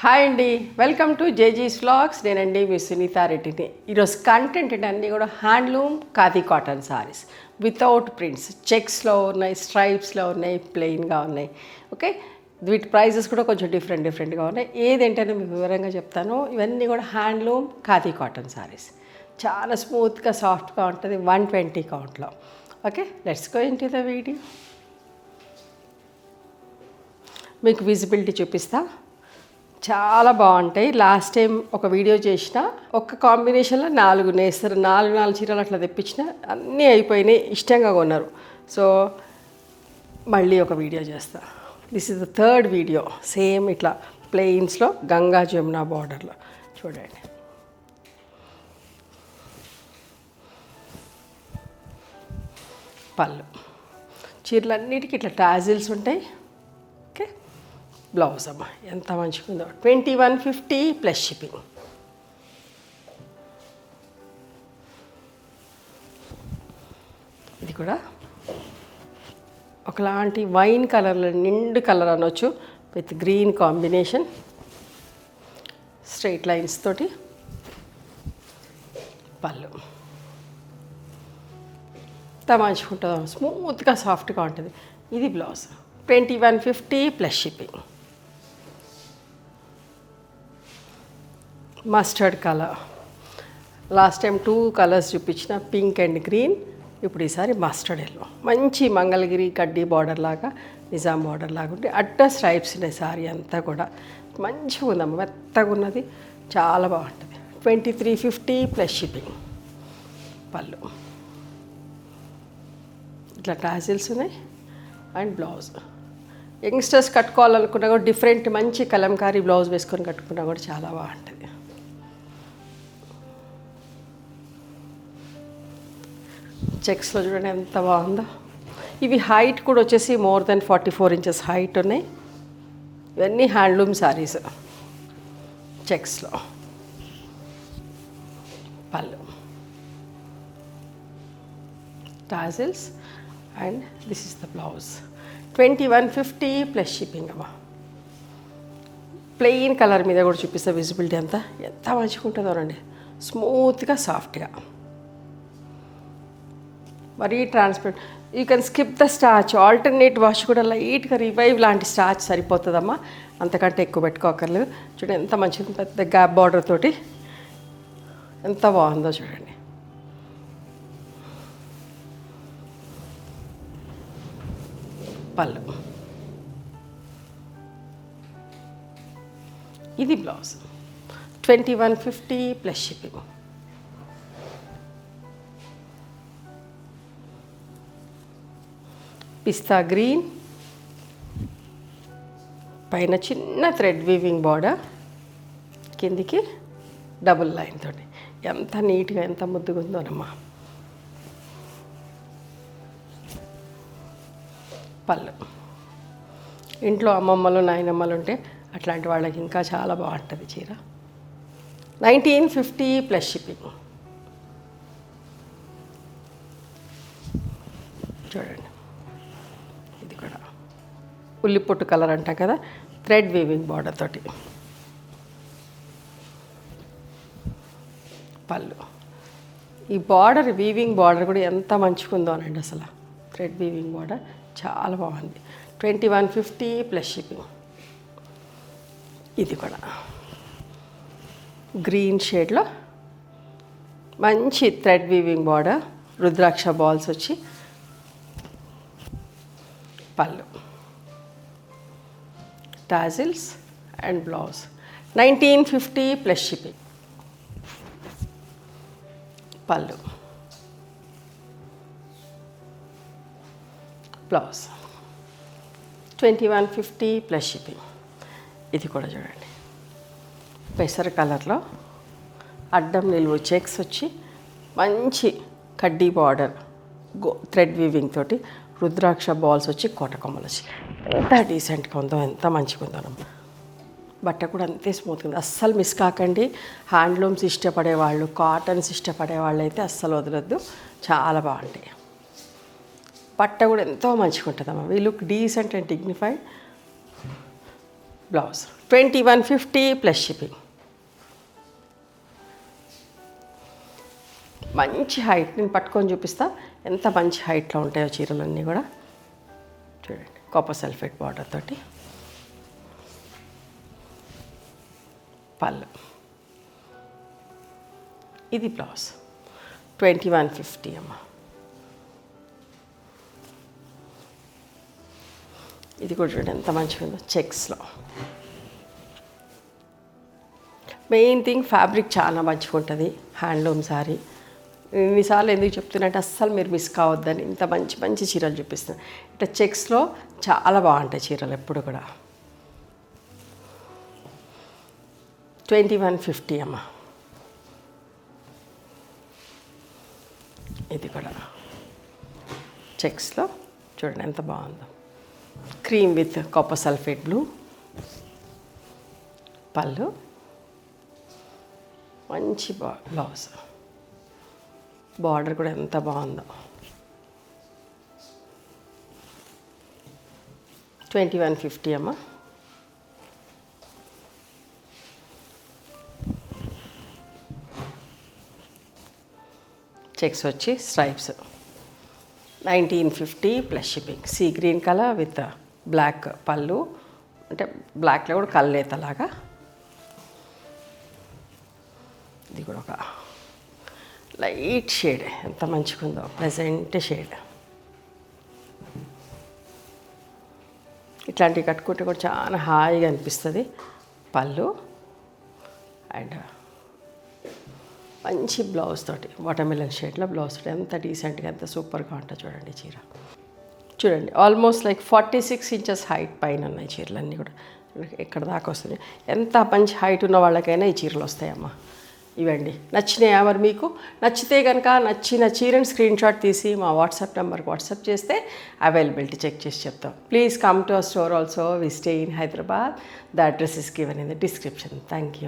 Hi అండి, welcome to జేజీస్ vlogs. నేనండి మీ సునీత రెడ్డిని. ఈరోజు కంటెంట్ అన్నీ కూడా handloom khadi cotton saris without prints, చెక్స్లో ఉన్నాయి, స్ట్రైప్స్లో ఉన్నాయి, ప్లెయిన్గా ఉన్నాయి. ఓకే, వీటి ప్రైజెస్ కూడా కొంచెం డిఫరెంట్గా ఉన్నాయి. ఏదేంటనే మీకు వివరంగా చెప్తాను. ఇవన్నీ కూడా హ్యాండ్లూమ్ ఖాదీ కాటన్ సారీస్. చాలా స్మూత్గా సాఫ్ట్గా ఉంటుంది. 120 కౌంట్లో. Okay, let's go into the video. మీకు విజిబిలిటీ చూపిస్తా. చాలా బాగుంటాయి. లాస్ట్ టైం ఒక వీడియో చేసిన, ఒక కాంబినేషన్లో 4 నేస్తారు. 4 చీరలు అట్లా తెప్పించిన, అన్నీ అయిపోయినాయి, ఇష్టంగా కొన్నారు. సో మళ్ళీ ఒక వీడియో చేస్తా. This is the 3rd video. Same ఇట్లా ప్లెయిన్స్లో గంగా జమున బార్డర్లో చూడండి. పళ్ళు చీరలన్నిటికీ ఇట్లా టాజిల్స్ ఉంటాయి. ఓకే, బ్లౌజ్ అమ్మ ఎంత మంచిగా ఉందో. 2150 ప్లస్ షిప్పింగ్. ఇది కూడా ఒకలాంటి వైన్ కలర్లో, నిండు కలర్ అనొచ్చు, with green combination, straight lines తోటి. పళ్ళు ఎంత మంచిగా ఉంటుందో, స్మూత్గా సాఫ్ట్గా ఉంటుంది. ఇది blouse. 2150 plus shipping. Mustard colour. Last time 2 colours చూపించిన, పింక్ అండ్ గ్రీన్. ఇప్పుడు ఈసారి మస్టర్డ్ ఎల్లో. మంచి మంగళగిరి కడ్డీ బార్డర్ లాగా, నిజాం బార్డర్ లాగా ఉంటే అడ్డ స్ట్రైప్స్ ఉన్నాయి. సారీ అంతా కూడా మంచిగా ఉందమ్మ, మెత్తగా ఉన్నది, చాలా బాగుంటుంది. 2350 ప్లస్ షిప్పింగ్. పళ్ళు ఇట్లా టాజిల్స్ ఉన్నాయి అండ్ బ్లౌజ్. యంగ్స్టర్స్ కట్టుకోవాలనుకున్నా కూడా డిఫరెంట్ మంచి కలంకారీ బ్లౌజ్ వేసుకొని కట్టుకున్నా కూడా చాలా బాగుంటుంది. చెక్స్లో చూడండి ఎంత బాగుందో. ఇవి హైట్ కూడా వచ్చేసి మోర్ దెన్ 44 ఇంచెస్ హైట్ ఉన్నాయి. ఇవన్నీ హ్యాండ్లూమ్ శారీస్. చెక్స్లో పళ్ళు, tassels and this is the blouse. 2150 plus shipping అమ్మా. ప్లెయిన్ కలర్ మీద కూడా చూపిస్తా. విజిబిలిటీ అంతా ఎంత మంచిగా ఉంటుందో రండి, స్మూత్గా సాఫ్ట్గా, మరీ transparent. You can skip the starch. Alternate wash కూడా లైట్గా రివైవ్ లాంటి స్టార్చ్ సరిపోతుందమ్మా, అంతకంటే ఎక్కువ పెట్టుకోకర్లేదు. చూడండి ఎంత మంచిగా, పెద్ద గ్యాప్ బార్డర్ తోటి ఎంత బాగుందో చూడండి. పళ్ళు, ఇది blouse. 2150 plus shipping. Pista green, పైన చిన్న థ్రెడ్ వీవింగ్ బార్డర్, కిందికి డబుల్ లైన్ తోటి ఎంత నీట్గా, ఎంత ముద్దుగా ఉందోనమ్మా. పళ్ళు ఇంట్లో అమ్మమ్మలు నాయనమ్మలు ఉంటే అట్లాంటి వాళ్ళకి ఇంకా చాలా బాగుంటుంది చీర. 1950 ప్లస్ షిప్పింగ్. చూడండి, ఇది కూడా ఉల్లిపొట్టు కలర్ అంటాం కదా, థ్రెడ్ వీవింగ్ బార్డర్ తోటి. పళ్ళు ఈ బార్డర్, వీవింగ్ బార్డర్ కూడా ఎంత మంచిగా ఉందో అనండి. అసలు థ్రెడ్ వీవింగ్ బార్డర్ చాలా బాగుంది. 2150 ప్లస్ షిప్పింగ్. ఇది కూడా గ్రీన్ షేడ్లో మంచి థ్రెడ్ వీవింగ్ బార్డర్, రుద్రాక్ష బాల్స్ వచ్చి. పళ్ళు, tassels and blouse. 1950 plus shipping. పళ్ళు, బ్లౌజ్. 2150 plus shipping. ఇది కూడా చూడండి, పెసర కలర్లో అడ్డం నిలువు చెక్స్ వచ్చి, మంచి కడ్డీ బార్డర్, థ్రెడ్ వీవింగ్ తోటి, రుద్రాక్ష బాల్స్ వచ్చి, కోటకొమ్మలు వచ్చి. ఎంత డీసెంట్గా ఉందో, ఎంత మంచిగా ఉందో. బట్ట కూడా అంతే స్మూత్గా ఉంది. అస్సలు మిస్ కాకండి. హ్యాండ్లూమ్స్ ఇష్టపడేవాళ్ళు, కాటన్స్ ఇష్టపడేవాళ్ళు అయితే అస్సలు వదలొద్దు, చాలా బాగుంటాయి. బట్ట కూడా ఎంతో మంచిగా ఉంటుందమ్మా. We look decent and dignified. Blouse 2150 plus shipping. మంచి హైట్, నేను పట్టుకొని చూపిస్తా ఎంత మంచి హైట్లో ఉంటాయో చీరలన్నీ కూడా. చూడండి, కాపర్ సల్ఫేట్ బార్డర్ తోటి పళ్ళు. ఇది బ్లౌజ్. 2150 అమ్మ. ఇది కూడా చూడండి ఎంత మంచిగా ఉందో, చెక్స్లో. మెయిన్ థింగ్ ఫ్యాబ్రిక్ చాలా మంచిగా ఉంటుంది, హ్యాండ్లూమ్ శారీ. ఇన్నిసార్లు ఎందుకు చెప్తున్నట్టే అస్సలు మీరు మిస్ కావద్దని ఇంత మంచి మంచి చీరలు చూపిస్తున్నాను. ఇట్లా చెక్స్లో చాలా బాగుంటాయి చీరలు ఎప్పుడు కూడా. 2150 అమ్మ. ఇది కూడా చెక్స్లో చూడండి ఎంత బాగుందో. Cream with copper sulphate blue పళ్ళు, మంచి బ్లౌజ్. బార్డర్ కూడా ఎంత బాగుందో. 2150 అమ్మ. చెక్స్ వచ్చి stripes. 1950 plus shipping. Sea green colour with black పళ్ళు, అంటే బ్లాక్లో కూడా కల్లేతలాగా. ఇది కూడా ఒక లైట్ షేడ్, ఎంత మంచిగా ఉందో, ప్లెజెంట్ షేడ్. ఇట్లాంటివి కట్టుకుంటే కూడా చాలా హాయిగా అనిపిస్తుంది. పళ్ళు అండ్ మంచి బ్లౌజ్ తోటి, వాటర్మెలన్ షేడ్లో బ్లౌజ్ తోటి ఎంత డీసెంట్గా ఎంత సూపర్గా ఉంటుంది చూడండి చీర. చూడండి ఆల్మోస్ట్ లైక్ 46 ఇంచెస్ హైట్ పైన ఉన్నాయి చీరలన్నీ కూడా. ఎక్కడ దాకా వస్తుంది. ఎంత మంచి హైట్ ఉన్న వాళ్ళకైనా ఈ చీరలు వస్తాయమ్మా. ఇవండి నచ్చినాయా మరి మీకు? నచ్చితే కనుక నచ్చిన చీరని స్క్రీన్ షాట్ తీసి మా వాట్సాప్ నెంబర్కి వాట్సాప్ చేస్తే అవైలబిలిటీ చెక్ చేసి చెప్తాం. Please come to our store also. We stay in Hyderabad. The address is given in the description. Thank you.